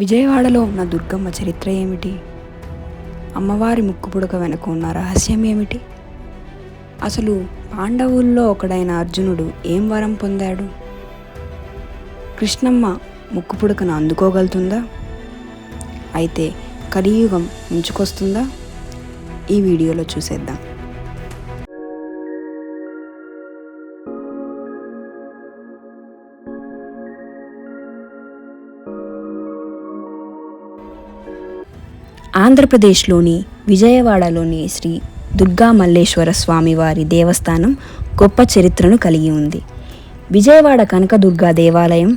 విజయవాడలో ఉన్న దుర్గమ్మ చరిత్ర ఏమిటి? అమ్మవారి ముక్కుపుడక వెనుక ఉన్న రహస్యం ఏమిటి? అసలు పాండవుల్లో ఒకడైన అర్జునుడు ఏం వరం పొందాడు? కృష్ణమ్మ ముక్కుపుడకను అందుకోగలుగుతుందా? అయితే కలియుగం ముంచుకొస్తుందా? ఈ వీడియోలో చూసేద్దాం. ఆంధ్రప్రదేశ్లోని విజయవాడలోని శ్రీ దుర్గా మల్లేశ్వర స్వామివారి దేవస్థానం గొప్ప చరిత్రను కలిగి ఉంది. విజయవాడ కనకదుర్గా దేవాలయం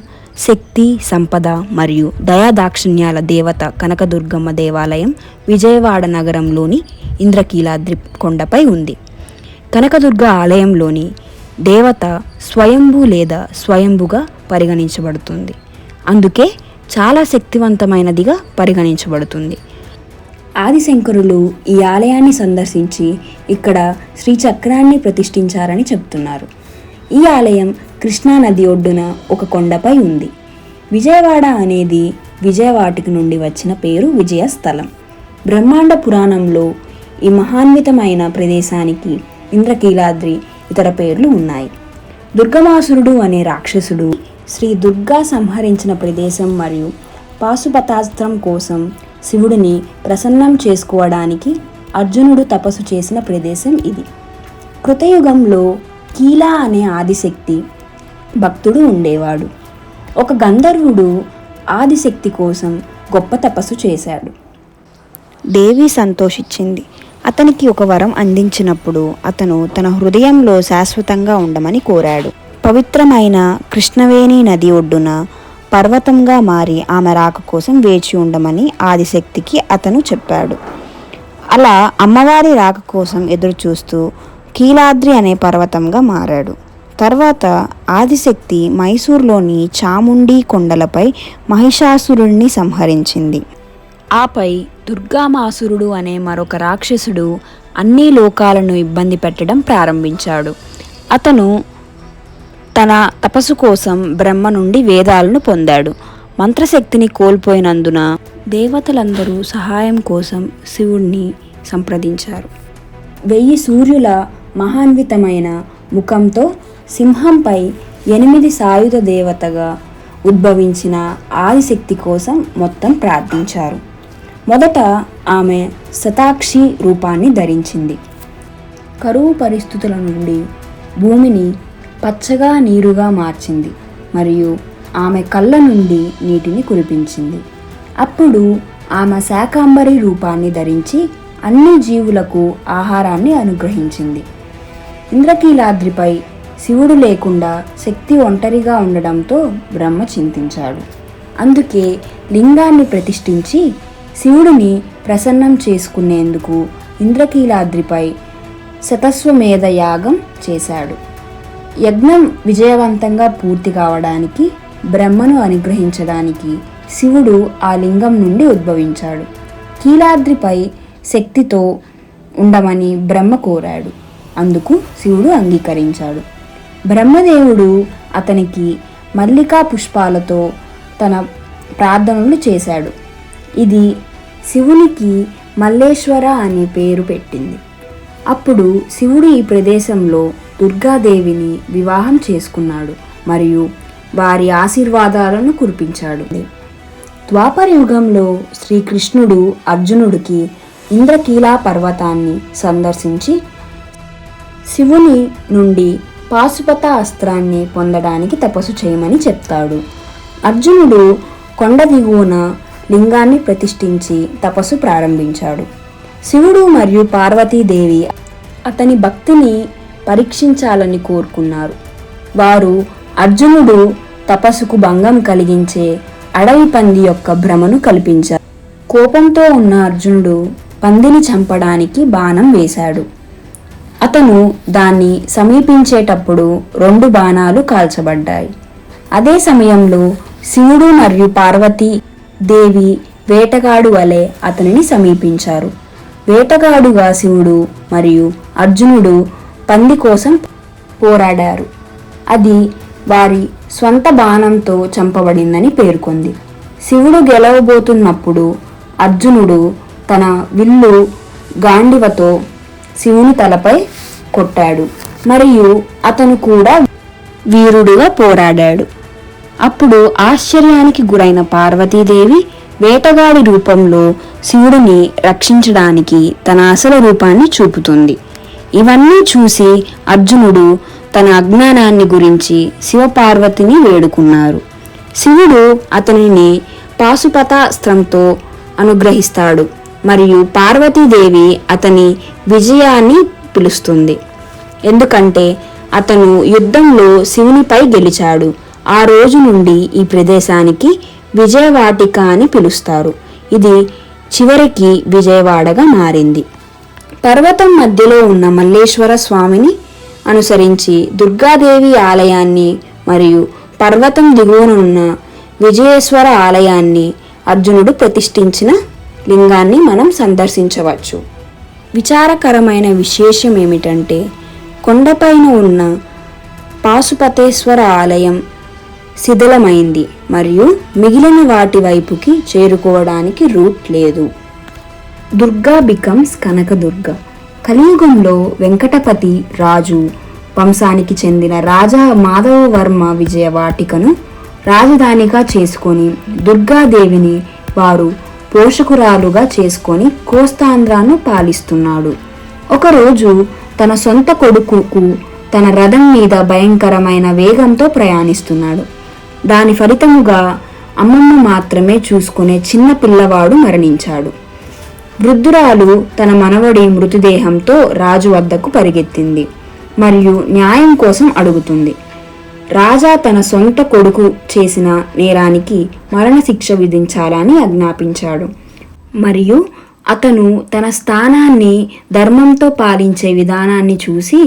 శక్తి, సంపద మరియు దయాదాక్షిణ్యాల దేవత కనకదుర్గమ్మ దేవాలయం విజయవాడ నగరంలోని ఇంద్రకీలాద్రి కొండపై ఉంది. కనకదుర్గ ఆలయంలోని దేవత స్వయంభూ లేదా స్వయంభుగా పరిగణించబడుతుంది. అందుకే చాలా శక్తివంతమైనదిగా పరిగణించబడుతుంది. ఆదిశంకరులు ఈ ఆలయాన్ని సందర్శించి ఇక్కడ శ్రీచక్రాన్ని ప్రతిష్ఠించారని చెప్తున్నారు. ఈ ఆలయం కృష్ణానది ఒడ్డున ఒక కొండపై ఉంది. విజయవాడ అనేది విజయవాటికి నుండి వచ్చిన పేరు విజయస్థలం. బ్రహ్మాండ పురాణంలో ఈ మహాన్వితమైన ప్రదేశానికి ఇంద్రకీలాద్రి ఇతర పేర్లు ఉన్నాయి. దుర్గమాసురుడు అనే రాక్షసుడు శ్రీ దుర్గా సంహరించిన ప్రదేశం మరియు పాశుపతాస్త్రం కోసం శివుడిని ప్రసన్నం చేసుకోవడానికి అర్జునుడు తపస్సు చేసిన ప్రదేశం ఇది. కృతయుగంలో కీలా అనే ఆదిశక్తి భక్తుడు ఉండేవాడు. ఒక గంధర్వుడు ఆదిశక్తి కోసం గొప్ప తపస్సు చేశాడు. దేవి సంతోషించింది. అతనికి ఒక వరం అందించినప్పుడు అతను తన హృదయంలో శాశ్వతంగా ఉండమని కోరాడు. పవిత్రమైన కృష్ణవేణి నది ఒడ్డున పర్వతంగా మారి ఆమె రాక కోసం వేచి ఉండమని ఆదిశక్తికి అతను చెప్పాడు. అలా అమ్మవారి రాక కోసం ఎదురు చూస్తూ కీలాద్రి అనే పర్వతంగా మారాడు. తర్వాత ఆదిశక్తి మైసూర్లోని చాముండి కొండలపై మహిషాసురుడిని సంహరించింది. ఆపై దుర్గామాసురుడు అనే మరొక రాక్షసుడు అన్ని లోకాలను ఇబ్బంది పెట్టడం ప్రారంభించాడు. అతను తన తపస్సు కోసం బ్రహ్మ నుండి వేదాలను పొందాడు. మంత్రశక్తిని కోల్పోయినందున దేవతలందరూ సహాయం కోసం శివుణ్ణి సంప్రదించారు. 1000 సూర్యుల మహాన్వితమైన ముఖంతో సింహంపై 8 సాయుధ దేవతగా ఉద్భవించిన ఆదిశక్తి కోసం మొత్తం ప్రార్థించారు. మొదట ఆమె శతాక్షి రూపాన్ని ధరించింది. కరువు పరిస్థితుల నుండి భూమిని పచ్చగా నీరుగా మార్చింది మరియు ఆమె కళ్ళ నుండి నీటిని కురిపించింది. అప్పుడు ఆమె శాకాంబరి రూపాన్ని ధరించి అన్ని జీవులకు ఆహారాన్ని అనుగ్రహించింది. ఇంద్రకీలాద్రిపై శివుడు లేకుండా శక్తి ఒంటరిగా ఉండడంతో బ్రహ్మ చింతించాడు. అందుకే లింగాన్ని ప్రతిష్ఠించి శివుడిని ప్రసన్నం చేసుకునేందుకు ఇంద్రకీలాద్రిపై శతస్వమేధ యాగం చేశాడు. యజ్ఞం విజయవంతంగా పూర్తి కావడానికి బ్రహ్మను అనుగ్రహించడానికి శివుడు ఆ లింగం నుండి ఉద్భవించాడు. కీలాద్రిపై శక్తితో ఉండమని బ్రహ్మ కోరాడు. అందుకు శివుడు అంగీకరించాడు. బ్రహ్మదేవుడు అతనికి మల్లికా పుష్పాలతో తన ప్రార్థనలు చేశాడు. ఇది శివునికి మల్లేశ్వర అనే పేరు పెట్టింది. అప్పుడు శివుడు ఈ ప్రదేశంలో దుర్గాదేవిని వివాహం చేసుకున్నాడు మరియు వారి ఆశీర్వాదాలను కురిపించాడు. ద్వాపర యుగంలో శ్రీకృష్ణుడు అర్జునుడికి ఇంద్రకీలా పర్వతాన్ని సందర్శించి శివుని నుండి పాశుపత అస్త్రాన్ని పొందడానికి తపస్సు చేయమని చెప్తాడు. అర్జునుడు కొండ దిగువన లింగాన్ని ప్రతిష్ఠించి తపస్సు ప్రారంభించాడు. శివుడు మరియు పార్వతీదేవి అతని భక్తిని పరీక్షించాలని కోరుకున్నారు. వారు అర్జునుడు తపస్సుకు భంగం కలిగించే అడవి పంది యొక్క భ్రమను కల్పించారు. కోపంతో ఉన్న అర్జునుడు పందిని చంపడానికి బాణం వేశాడు. అతను దాన్ని సమీపించేటప్పుడు 2 బాణాలు కాల్చబడ్డాయి. అదే సమయంలో శివుడు మరియు పార్వతీ దేవి వేటగాడు వలె అతనిని సమీపించారు. వేటగాడుగా శివుడు మరియు అర్జునుడు పంది కోసం పోరాడారు. అది వారి స్వంత బాణంతో చంపబడిందని పేర్కొంది. శివుడు గెలవబోతున్నప్పుడు అర్జునుడు తన విల్లు గాండివతో శివుని తలపై కొట్టాడు మరియు అతను కూడా వీరుడుగా పోరాడాడు. అప్పుడు ఆశ్చర్యానికి గురైన పార్వతీదేవి వేటగాడి రూపంలో శివుడిని రక్షించడానికి తన అసలు రూపాన్ని చూపుతుంది. ఇవన్నీ చూసి అర్జునుడు తన అజ్ఞానాన్ని గురించి శివపార్వతిని వేడుకున్నారు. శివుడు అతనిని పాశుపతాస్త్రంతో అనుగ్రహిస్తాడు మరియు పార్వతీదేవి అతని విజయాన్ని పిలుస్తుంది. ఎందుకంటే అతను యుద్ధంలో శివునిపై గెలిచాడు. ఆ రోజు నుండి ఈ ప్రదేశానికి విజయవాటిక అని పిలుస్తారు. ఇది చివరికి విజయవాడగా మారింది. పర్వతం మధ్యలో ఉన్న మల్లేశ్వర స్వామిని అనుసరించి దుర్గాదేవి ఆలయాన్ని మరియు పర్వతం దిగువన ఉన్న విజయేశ్వర ఆలయాన్ని అర్జునుడు ప్రతిష్ఠించిన లింగాన్ని మనం సందర్శించవచ్చు. విచారకరమైన విశేషం ఏమిటంటే కొండపైన ఉన్న పాశుపతేశ్వర ఆలయం శిథిలమైంది మరియు మిగిలిన వాటి వైపుకి చేరుకోవడానికి రూట్ లేదు. దుర్గా బికమ్స్ కనకదుర్గ. కలియుగంలో వెంకటపతి రాజు వంశానికి చెందిన రాజా మాధవవర్మ విజయవాటికను రాజధానిగా చేసుకొని దుర్గాదేవిని వారు పోషకురాలుగా చేసుకొని కోస్తాంధ్రాను పాలిస్తున్నాడు. ఒకరోజు తన సొంత కొడుకుకు తన రథం మీద భయంకరమైన వేగంతో ప్రయాణిస్తున్నాడు. దాని ఫలితముగా అమ్మమ్మ మాత్రమే చూసుకునే చిన్న పిల్లవాడు మరణించాడు. వృద్ధురాలు తన మనవడి మృతదేహంతో రాజు వద్దకు పరిగెత్తింది మరియు న్యాయం కోసం అడుగుతుంది. రాజా తన సొంత కొడుకు చేసిన నేరానికి మరణశిక్ష విధించాలని ఆజ్ఞాపించాడు మరియు అతను తన స్థానాన్ని ధర్మంతో పాలించే విధానాన్ని చూసి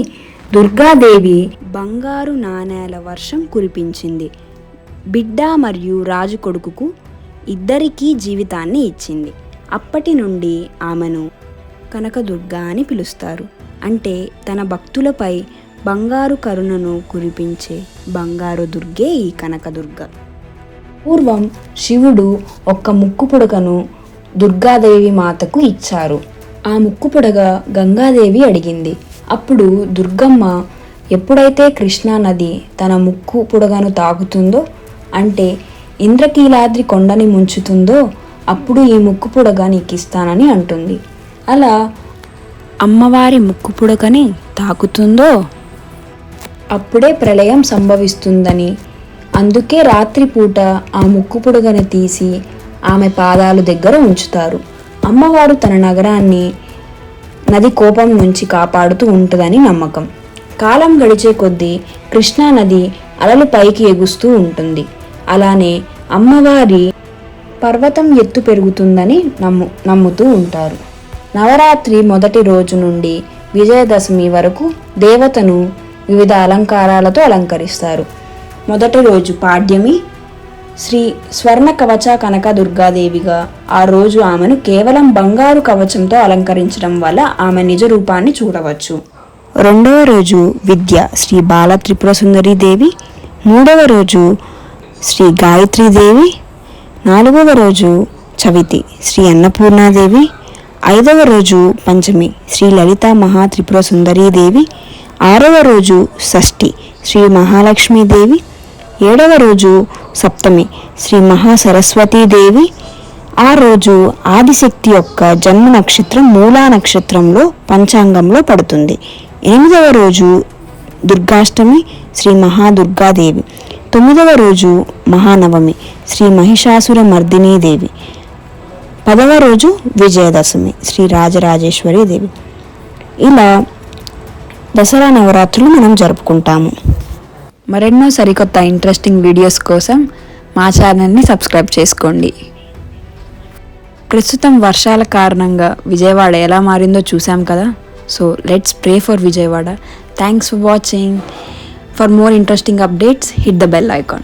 దుర్గాదేవి బంగారు నాణేల వర్షం కురిపించింది. బిడ్డ మరియు రాజు కొడుకుకు ఇద్దరికీ జీవితాన్ని ఇచ్చింది. అప్పటి నుండి ఆమెను కనకదుర్గ అని పిలుస్తారు. అంటే తన భక్తులపై బంగారు కరుణను కురిపించే బంగారు దుర్గే ఈ కనకదుర్గ. పూర్వం శివుడు ఒక్క ముక్కు పుడకను దుర్గాదేవి మాతకు ఇచ్చారు. ఆ ముక్కు పుడగ గంగాదేవి అడిగింది. అప్పుడు దుర్గమ్మ ఎప్పుడైతే కృష్ణా నది తన ముక్కు పుడగను తాకుతుందో అంటే ఇంద్రకీలాద్రి కొండని ముంచుతుందో అప్పుడు ఈ ముక్కు పుడగ నీకిస్తానని అంటుంది. అలా అమ్మవారి ముక్కు పుడకని తాకుతుందో అప్పుడే ప్రళయం సంభవిస్తుందని, అందుకే రాత్రిపూట ఆ ముక్కు పుడగను తీసి ఆమె పాదాలు దగ్గర ఉంచుతారు. అమ్మవారు తన నగరాన్ని నది కోపం నుంచి కాపాడుతూ ఉంటుందని నమ్మకం. కాలం గడిచే కొద్దీ కృష్ణా నది అలలు పైకి ఎగుస్తూ ఉంటుంది. అలానే అమ్మవారి పర్వతం ఎత్తు పెరుగుతుందని నమ్ముతూ ఉంటారు. నవరాత్రి మొదటి రోజు నుండి విజయదశమి వరకు దేవతను వివిధ అలంకారాలతో అలంకరిస్తారు. మొదటి రోజు పాడ్యమి శ్రీ స్వర్ణ కవచ కనక దుర్గాదేవిగా, ఆ రోజు ఆమెను కేవలం బంగారు కవచంతో అలంకరించడం వల్ల ఆమె నిజ రూపాన్ని చూడవచ్చు. రెండవ రోజు విద్య శ్రీ బాల త్రిపుర సుందరి దేవి, మూడవ రోజు శ్రీ గాయత్రీదేవి, నాలుగవ రోజు చవితి శ్రీ అన్నపూర్ణాదేవి, ఐదవ రోజు పంచమి శ్రీ లలిత మహా త్రిపుర సుందరీదేవి, ఆరవ రోజు షష్ఠి శ్రీ మహాలక్ష్మీదేవి, ఏడవ రోజు సప్తమి శ్రీ మహాసరస్వతీదేవి. ఆ రోజు ఆదిశక్తి యొక్క జన్మ నక్షత్రం మూలా నక్షత్రంలో పంచాంగంలో పడుతుంది. ఎనిమిదవ రోజు దుర్గాష్టమి శ్రీ మహాదుర్గాదేవి, తొమ్మిదవ రోజు మహానవమి శ్రీ మహిషాసుర మర్దినీదేవి, 10వ రోజు విజయదశమి శ్రీ రాజరాజేశ్వరి దేవి. ఇలా దసరా నవరాత్రులు మనం జరుపుకుంటాము. మరెన్నో సరికొత్త ఇంట్రెస్టింగ్ వీడియోస్ కోసం మా ఛానల్ని సబ్స్క్రైబ్ చేసుకోండి. ప్రస్తుతం వర్షాల కారణంగా విజయవాడ ఎలా మారిందో చూసాం కదా. So let's pray for Vijayawada. Thanks for watching. For more interesting updates, hit the bell icon.